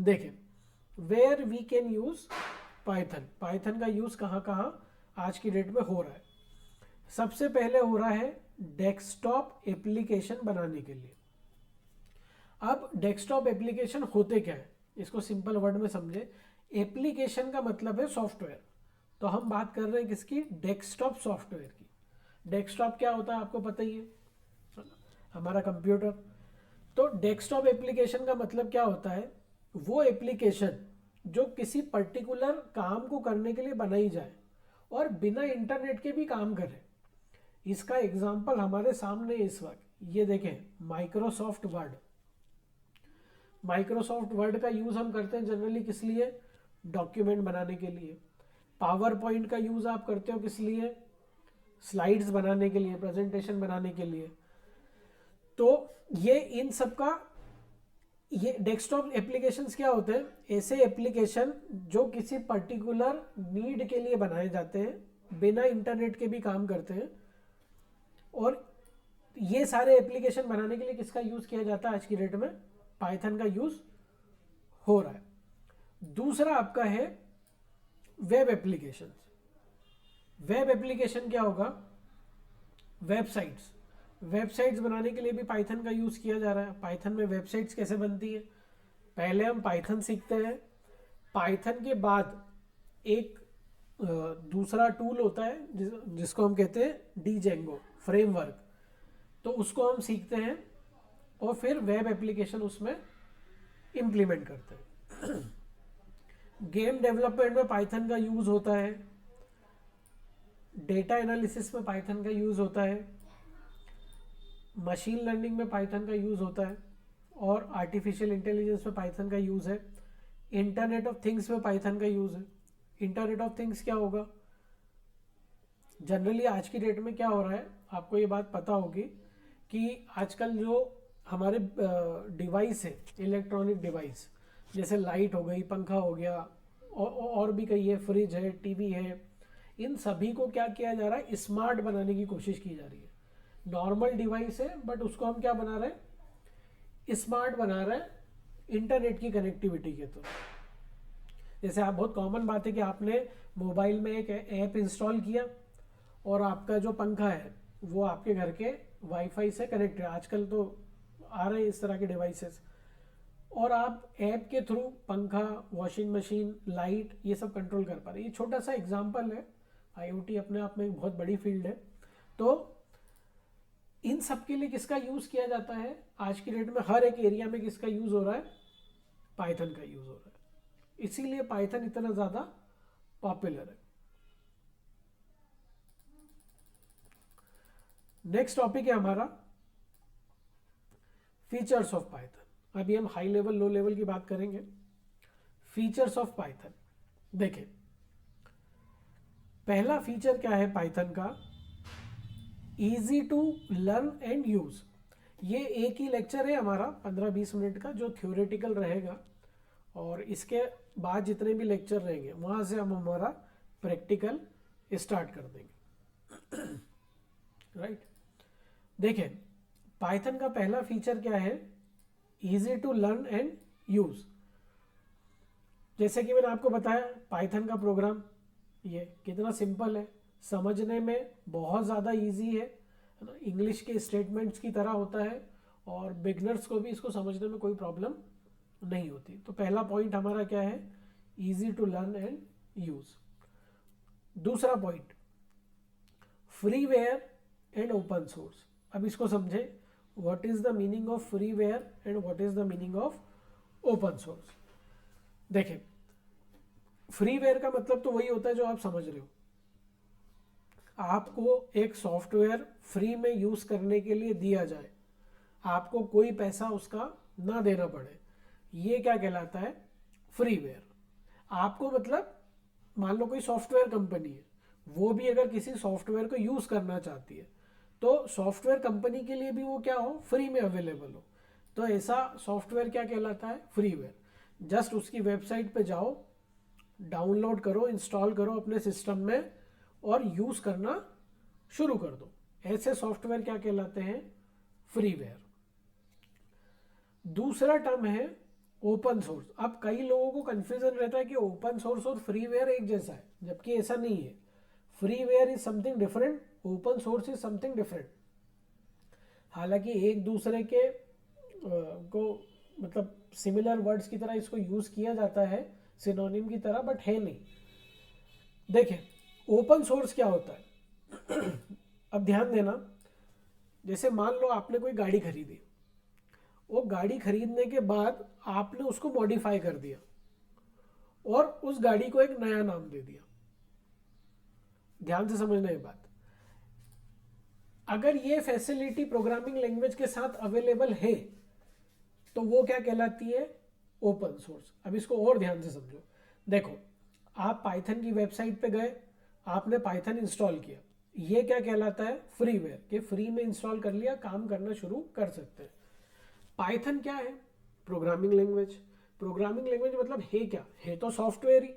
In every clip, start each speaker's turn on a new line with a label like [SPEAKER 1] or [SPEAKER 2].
[SPEAKER 1] देखें, where we can use Python. Python का use कहाँ कहाँ आज की डेट में हो रहा है? सबसे पहले हो रहा है डेस्कटॉप एप्लीकेशन बनाने के लिए। अब डेस्कटॉप एप्लीकेशन होते क्या है, इसको सिंपल वर्ड में समझे। एप्लीकेशन का मतलब है सॉफ्टवेयर, तो हम बात कर रहे हैं किसकी? डेस्कटॉप सॉफ्टवेयर की। डेस्कटॉप क्या होता है आपको पता ही है, हमारा कंप्यूटर। तो डेस्कटॉप एप्लीकेशन का मतलब क्या होता है? वो एप्लीकेशन जो किसी पर्टिकुलर काम को करने के लिए बनाई जाए और बिना इंटरनेट के भी काम करे। इसका एग्जांपल हमारे सामने इस वक्त, ये देखें, माइक्रोसॉफ्ट वर्ड। माइक्रोसॉफ्ट वर्ड का यूज़ हम करते हैं जनरली किस लिए? डॉक्यूमेंट बनाने के लिए। पावर पॉइंट का यूज़ आप करते हो किस लिए? स्लाइड्स बनाने के लिए, प्रेजेंटेशन बनाने के लिए। तो ये इन सब का, ये डेस्कटॉप एप्लीकेशंस क्या होते हैं? ऐसे एप्लीकेशन जो किसी पर्टिकुलर नीड के लिए बनाए जाते हैं, बिना इंटरनेट के भी काम करते हैं। और ये सारे एप्लीकेशन बनाने के लिए किसका यूज़ किया जाता है आज की डेट में? पाइथन का यूज़ हो रहा है। दूसरा आपका है वेब एप्लीकेशन। वेब एप्लीकेशन क्या होगा? वेबसाइट्स। वेबसाइट्स बनाने के लिए भी पाइथन का यूज़ किया जा रहा है। पाइथन में वेबसाइट्स कैसे बनती है? पहले हम पाइथन सीखते हैं, पाइथन के बाद एक दूसरा टूल होता है जिसको हम कहते हैं डीजेंगो फ्रेमवर्क। तो उसको हम सीखते हैं और फिर वेब एप्लीकेशन उसमें इम्प्लीमेंट करते हैं। गेम डेवलपमेंट में पाइथन का यूज़ होता है, डेटा एनालिसिस में पाइथन का यूज़ होता है, मशीन लर्निंग में पाइथन का यूज़ होता है, और आर्टिफिशियल इंटेलिजेंस में पाइथन का यूज़ है। इंटरनेट ऑफ थिंग्स में पाइथन का यूज़ है। इंटरनेट ऑफ थिंग्स क्या होगा? जनरली आज की डेट में क्या हो रहा है, आपको ये बात पता होगी कि आजकल जो हमारे डिवाइस है, इलेक्ट्रॉनिक डिवाइस, जैसे लाइट हो गई, पंखा हो गया, और भी कई है, फ्रिज है, टीवी है, इन सभी को क्या किया जा रहा है? स्मार्ट बनाने की कोशिश की जा रही है। नॉर्मल डिवाइस है बट उसको हम क्या बना रहे हैं? स्मार्ट बना रहे हैं इंटरनेट की कनेक्टिविटी के थ्रू। जैसे आप, बहुत कॉमन बात है कि आपने मोबाइल में एक ऐप इंस्टॉल किया और आपका जो पंखा है वो आपके घर के वाईफाई से कनेक्ट है। आजकल तो आ रहे हैं इस तरह के डिवाइसेस, और आप ऐप के थ्रू पंखा, वॉशिंग मशीन, लाइट, ये सब कंट्रोल कर पा रहे हैं। ये छोटा सा एग्जांपल है। आईओटी अपने आप में एक बहुत बड़ी फील्ड है। तो इन सब के लिए किसका यूज़ किया जाता है आज की डेट में? हर एक एरिया में किसका यूज़ हो रहा है? पाइथन का यूज़ हो रहा है। इसीलिए पाइथन इतना ज़्यादा पॉपुलर है। नेक्स्ट टॉपिक है हमारा फीचर्स ऑफ पाइथन। अभी हम हाई लेवल, लो लेवल की बात करेंगे। फीचर्स ऑफ पाइथन देखें, पहला फीचर क्या है पाइथन का? Easy to learn and use. ये एक ही लेक्चर है हमारा 15-20 मिनट का जो थ्योरेटिकल रहेगा, और इसके बाद जितने भी लेक्चर रहेंगे वहाँ से हम हमारा प्रैक्टिकल स्टार्ट कर देंगे। राइट। देखें, पाइथन का पहला फीचर क्या है? Easy to learn and use. जैसे कि मैंने आपको बताया, पाइथन का प्रोग्राम ये कितना सिंपल है, समझने में बहुत ज़्यादा इजी है ना, इंग्लिश के स्टेटमेंट्स की तरह होता है, और बिगनर्स को भी इसको समझने में कोई प्रॉब्लम नहीं होती। तो पहला पॉइंट हमारा क्या है? Easy to learn and use. दूसरा point, freeware and open source. अब इसको समझे, what is the meaning of freeware and what is the meaning of open source. देखें, फ्रीवेयर का मतलब तो वही होता है जो आप समझ रहे हो। आपको एक सॉफ्टवेयर फ्री में यूज करने के लिए दिया जाए, आपको कोई पैसा उसका ना देना पड़े, ये क्या कहलाता है? फ्रीवेयर। आपको मतलब, मान लो कोई सॉफ्टवेयर कंपनी है, वो भी अगर किसी सॉफ्टवेयर को यूज करना चाहती है तो सॉफ्टवेयर कंपनी के लिए भी वो क्या हो? फ्री में अवेलेबल हो। तो ऐसा सॉफ्टवेयर क्या कहलाता है? फ्रीवेयर। जस्ट उसकी वेबसाइट पे जाओ, डाउनलोड करो, इंस्टॉल करो अपने सिस्टम में और यूज करना शुरू कर दो। ऐसे सॉफ्टवेयर क्या कहलाते हैं? फ्रीवेयर। दूसरा टर्म है ओपन सोर्स, अब कई लोगों को कंफ्यूजन रहता है कि ओपन सोर्स और फ्रीवेयर एक जैसा है, जबकि ऐसा नहीं है। Freeware is something different, open source is something different. हालांकि एक दूसरे के को मतलब सिमिलर वर्ड्स की तरह इसको यूज किया जाता है, सिनोनिम की तरह, बट है नहीं। देखें ओपन सोर्स क्या होता है। अब ध्यान देना, जैसे मान लो आपने कोई गाड़ी खरीदी, वो गाड़ी खरीदने के बाद आपने उसको मॉडिफाई कर दिया और उस गाड़ी को एक नया नाम दे दिया। ध्यान से समझना ये बात। अगर ये फैसिलिटी प्रोग्रामिंग लैंग्वेज के साथ अवेलेबल है तो वो क्या कहलाती है, ओपन सोर्स। अब इसको और ध्यान से समझो। देखो आप पाइथन की वेबसाइट पे गए, आपने पाइथन इंस्टॉल किया, ये क्या कहलाता है, फ्रीवेयर, कि फ्री में इंस्टॉल कर लिया, काम करना शुरू कर सकते हैं। पाइथन क्या है, प्रोग्रामिंग लैंग्वेज। प्रोग्रामिंग लैंग्वेज मतलब है क्या, है तो सॉफ्टवेयर ही।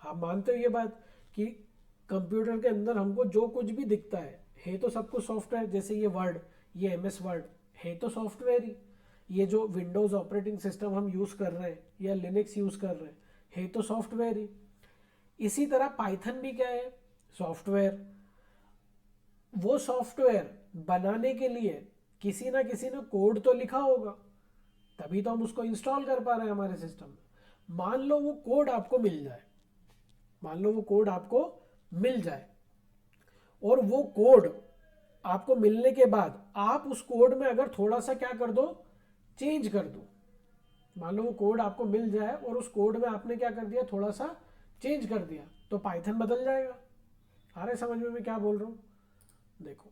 [SPEAKER 1] आप मानते हो ये बात कि कंप्यूटर के अंदर हमको जो कुछ भी दिखता है तो सब कुछ सॉफ्टवेयर। जैसे ये वर्ड, ये एमएस वर्ड है तो सॉफ्टवेयर ही। ये जो विंडोज ऑपरेटिंग सिस्टम हम यूज कर रहे हैं या लिनक्स यूज कर रहे हैं है तो सॉफ्टवेयर ही। इसी तरह पाइथन भी क्या है, सॉफ्टवेयर। वो सॉफ्टवेयर बनाने के लिए किसी ना किसी ने कोड तो लिखा होगा, तभी तो हम उसको इंस्टॉल कर पा रहे हैं हमारे सिस्टम में। मान लो वो कोड आपको मिल जाए, मान लो वो कोड आपको मिल जाए, और वो कोड आपको मिलने के बाद आप उस कोड में अगर थोड़ा सा क्या कर दो, चेंज कर दो। मान लो वो कोड आपको मिल जाए और उस कोड में आपने क्या कर दिया, थोड़ा सा चेंज कर दिया, तो पाइथन बदल जाएगा। आ रहा है समझ में मैं क्या बोल रहा हूँ। देखो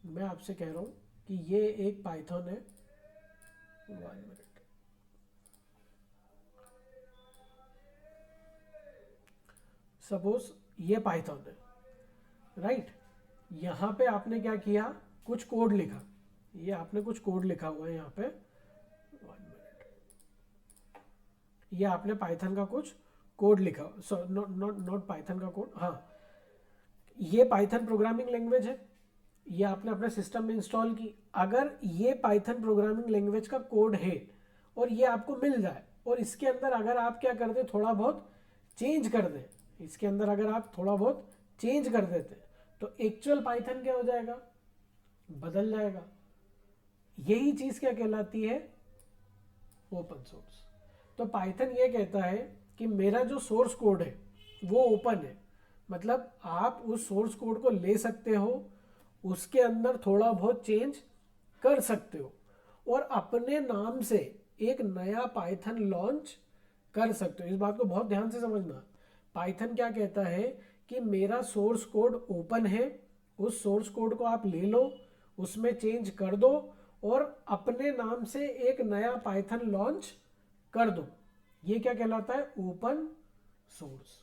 [SPEAKER 1] मैं आपसे कह रहा हूँ कि ये एक पाइथन है, 1 मिनट, सपोज ये पाइथन है, राइट। यहाँ पे आपने क्या किया, कुछ कोड लिखा, ये आपने कुछ कोड लिखा हुआ है यहाँ पे, 1 मिनट, ये आपने पाइथन का कुछ कोड लिखा, सो नॉट पाइथन का कोड, हाँ ये पाइथन प्रोग्रामिंग लैंग्वेज है, ये आपने अपने सिस्टम में इंस्टॉल की। अगर ये पाइथन प्रोग्रामिंग लैंग्वेज का कोड है और ये आपको मिल जाए, और इसके अंदर अगर आप क्या कर दें, थोड़ा बहुत चेंज कर दें, इसके अंदर अगर आप थोड़ा बहुत चेंज कर देते तो एक्चुअल पाइथन क्या हो जाएगा, बदल जाएगा। यही चीज क्या कहलाती है, ओपन सोर्स। तो पाइथन ये कहता है कि मेरा जो सोर्स कोड है वो ओपन है, मतलब आप उस सोर्स कोड को ले सकते हो, उसके अंदर थोड़ा बहुत चेंज कर सकते हो, और अपने नाम से एक नया पाइथन लॉन्च कर सकते हो। इस बात को बहुत ध्यान से समझना। पाइथन क्या कहता है कि मेरा सोर्स कोड ओपन है, उस सोर्स कोड को आप ले लो, उसमें चेंज कर दो और अपने नाम से एक नया पाइथन लॉन्च कर दो। ये क्या कहलाता है, ओपन सोर्स।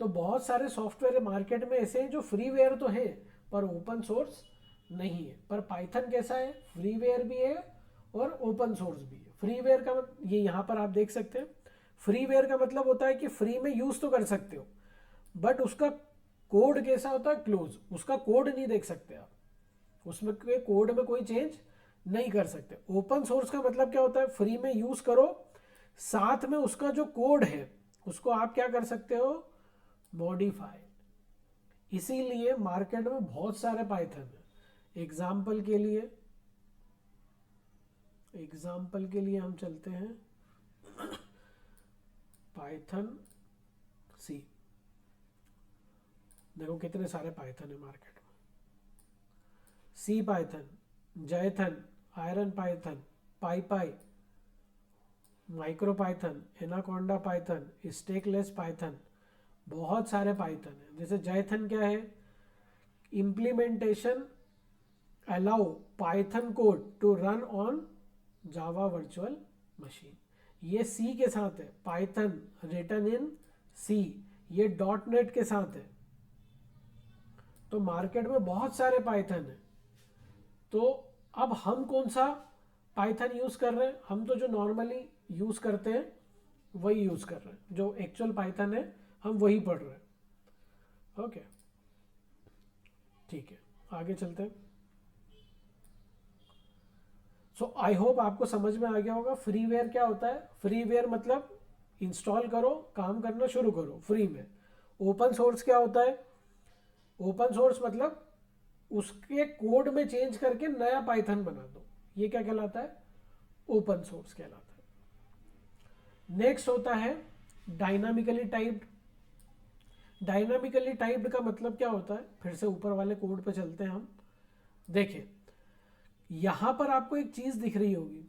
[SPEAKER 1] तो बहुत सारे सॉफ्टवेयर मार्केट में ऐसे हैं जो फ्रीवेयर तो है पर ओपन सोर्स नहीं है। पर पाइथन कैसा है, फ्रीवेयर भी है और ओपन सोर्स भी है। फ्रीवेयर का मतलब ये यहाँ पर आप देख सकते हैं, फ्रीवेयर का मतलब होता है कि फ्री में यूज तो कर सकते हो, बट उसका कोड कैसा होता है, क्लोज, उसका कोड नहीं देख सकते आप, उसमें कोड में कोई चेंज नहीं कर सकते। ओपन सोर्स का मतलब क्या होता है, फ्री में यूज करो, साथ में उसका जो कोड है उसको आप क्या कर सकते हो, मॉडिफाई। इसीलिए मार्केट में बहुत सारे पाइथन है। एग्जाम्पल के लिए हम चलते हैं पाइथन सी। देखो कितने सारे पाइथन है मार्केट में, C Python, Jython, Iron Python, PyPy, Micro Python, Anaconda Python, Stackless Python, बहुत सारे पाइथन है। जैसे जाइथन क्या है, implementation allow Python code to run on Java virtual machine. ये सी के साथ है, पाइथन रिटन इन सी, ये डॉट नेट के साथ है। तो मार्केट में बहुत सारे पाइथन है। तो अब हम कौन सा पाइथन यूज कर रहे हैं, हम तो जो नॉर्मली यूज करते हैं वही यूज कर रहे हैं, जो एक्चुअल पाइथन है हम वही पढ़ रहे हैं। ओके ठीक है, आगे चलते हैं। सो आई होप आपको समझ में आ गया होगा फ्रीवेयर क्या होता है। फ्रीवेयर मतलब इंस्टॉल करो, काम करना शुरू करो फ्री में। ओपन सोर्स क्या होता है? ओपन सोर्स मतलब उसके कोड में चेंज करके नया पाइथन बना दो, ये क्या कहलाता है? ओपन सोर्स कहलाता है। नेक्स्ट होता है डायनामिकली टाइप्ड। डायनामिकली टाइप्ड का मतलब क्या होता है? फिर से ऊपर वाले कोड पे चलते हैं हम। देखिए यहां पर आपको एक चीज दिख रही होगी,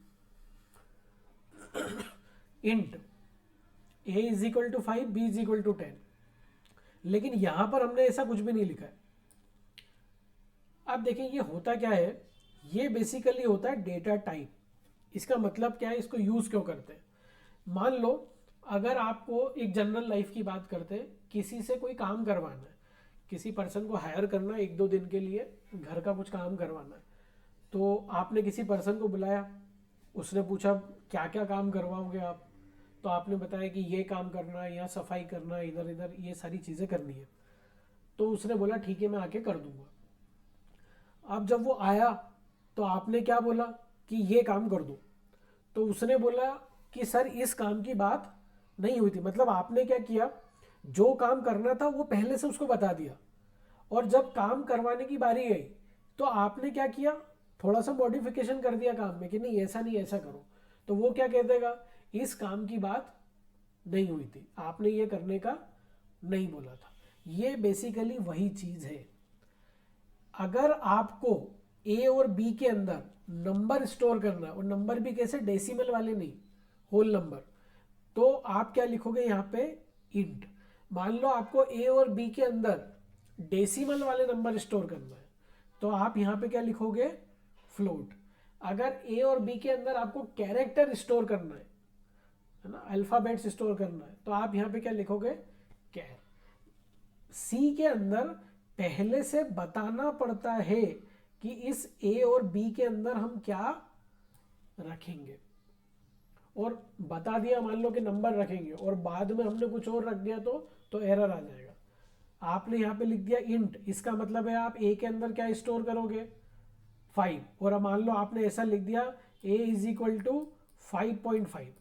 [SPEAKER 1] int a is equal to 5, b is equal to 10, लेकिन यहां पर हमने ऐसा कुछ भी नहीं लिखा है। अब देखिए ये होता क्या है, ये बेसिकली होता है डेटा टाइप। इसका मतलब क्या है, इसको यूज क्यों करते हैं? मान लो अगर आपको एक जनरल लाइफ की बात करते हैं, किसी से कोई काम करवाना है, किसी पर्सन को हायर करना है 1-2 दिन के लिए, घर का कुछ काम करवाना है, तो आपने किसी पर्सन को बुलाया, उसने पूछा क्या क्या काम करवाओगे आप, तो आपने बताया कि ये काम करना है, यहाँ सफाई करना है, इधर इधर ये सारी चीज़ें करनी है। तो उसने बोला ठीक है मैं आके कर दूंगा। अब जब वो आया तो आपने क्या बोला कि ये काम कर दो, तो उसने बोला कि सर इस काम की बात नहीं हुई थी। मतलब आपने क्या किया, जो काम करना था वो पहले से उसको बता दिया, और जब काम करवाने की बारी आई तो आपने क्या किया, थोड़ा सा मॉडिफिकेशन कर दिया काम में कि नहीं ऐसा नहीं ऐसा करो, तो वो क्या कह देगा, इस काम की बात नहीं हुई थी, आपने ये करने का नहीं बोला था। ये बेसिकली वही चीज है। अगर आपको ए और बी के अंदर नंबर स्टोर करना है, और नंबर भी कैसे, डेसिमल वाले नहीं, होल नंबर, तो आप क्या लिखोगे यहाँ पे, इंट। मान लो आपको ए और बी के अंदर डेसिमल वाले नंबर स्टोर करना है, तो आप यहाँ पे क्या लिखोगे, फ्लोट। अगर ए और बी के अंदर आपको कैरेक्टर स्टोर करना है ना, अल्फाबेट्स स्टोर करना है, तो आप यहाँ पे क्या लिखोगे, कैर। सी के अंदर पहले से बताना पड़ता है कि इस ए और बी के अंदर हम क्या रखेंगे, और बता दिया मान लो कि नंबर रखेंगे, और बाद में हमने कुछ और रख दिया तो एरर आ जाएगा। आपने यहाँ पे लिख दिया इंट, इसका मतलब है आप ए के अंदर क्या स्टोर करोगे, 5, और अब मान लो आपने ऐसा लिख दिया a इज इक्वल टू 5.5,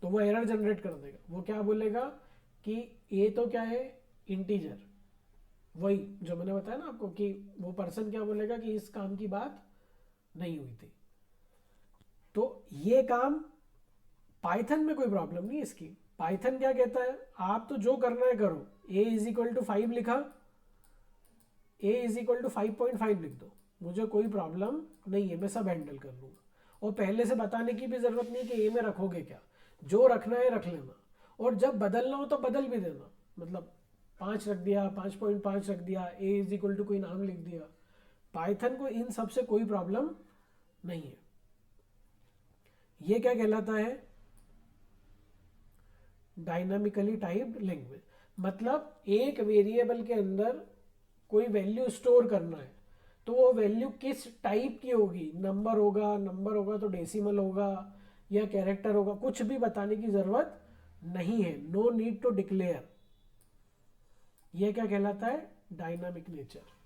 [SPEAKER 1] तो वो एरर जनरेट कर देगा। वो क्या बोलेगा कि a तो क्या है, इंटीजर, वही जो मैंने बताया ना आपको, कि वो पर्सन क्या बोलेगा कि इस काम की बात नहीं हुई थी। तो ये काम पाइथन में कोई प्रॉब्लम नहीं है इसकी। पाइथन क्या कहता है, आप तो जो करना है करो, a इज इक्वल टू 5 लिखा, a इज इक्वल टू 5.5 लिख दो, मुझे कोई प्रॉब्लम नहीं है, मैं सब हैंडल कर लूँगा। और पहले से बताने की भी ज़रूरत नहीं कि a में रखोगे क्या, जो रखना है रख लेना, और जब बदलना हो तो बदल भी देना। मतलब 5 रख दिया, 5.5 रख दिया, a इज इक्वल टू कोई नाम लिख दिया। पाइथन को इन सब से कोई प्रॉब्लम नहीं है। ये क्या कहलाता है, डायनामिकली टाइप्ड लैंग्वेज। मतलब एक वेरिएबल के अंदर कोई वैल्यू स्टोर करना है, तो वो वैल्यू किस टाइप की होगी, नंबर होगा तो डेसिमल होगा या कैरेक्टर होगा, कुछ भी बताने की जरूरत नहीं है, नो नीड टू डिक्लेयर। ये क्या कहलाता है, डायनामिक नेचर।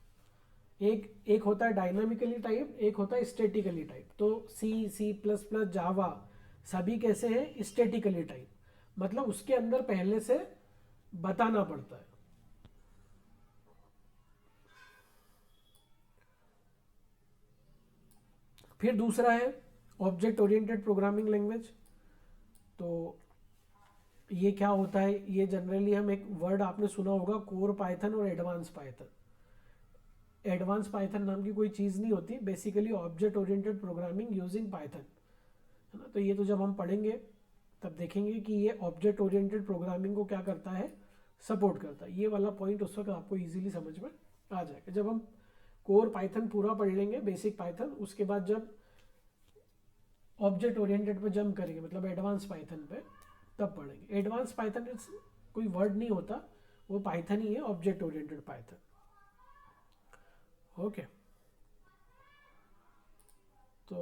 [SPEAKER 1] एक होता है डायनामिकली टाइप, एक होता है स्टैटिकली टाइप। तो C++, जावा सभी कैसे हैं, स्टैटिकली टाइप, मतलब उसके अंदर पहले से बताना पड़ता है। फिर दूसरा है ऑब्जेक्ट ओरिएंटेड प्रोग्रामिंग लैंग्वेज। तो ये क्या होता है, ये जनरली हम एक वर्ड आपने सुना होगा, कोर पाइथन और एडवांस पाइथन। एडवांस पाइथन नाम की कोई चीज़ नहीं होती, basically object oriented programming using Python, है ना। तो ये तो जब हम पढ़ेंगे तब देखेंगे कि ये ऑब्जेक्ट ओरिएंटेड प्रोग्रामिंग को क्या करता है, सपोर्ट करता है। ये वाला पॉइंट उस वक्त आपको इजीली समझ में आ जाएगा जब हम कोर पाइथन पूरा पढ़ लेंगे, बेसिक पाइथन, उसके बाद जब ऑब्जेक्ट ओरिएंटेड पे जंप करेंगे, मतलब एडवांस पाइथन पे, तब पढ़ेंगे। एडवांस पाइथन कोई वर्ड नहीं होता, वो पाइथन ही है, ऑब्जेक्ट ओरिएंटेड पाइथन। ओके।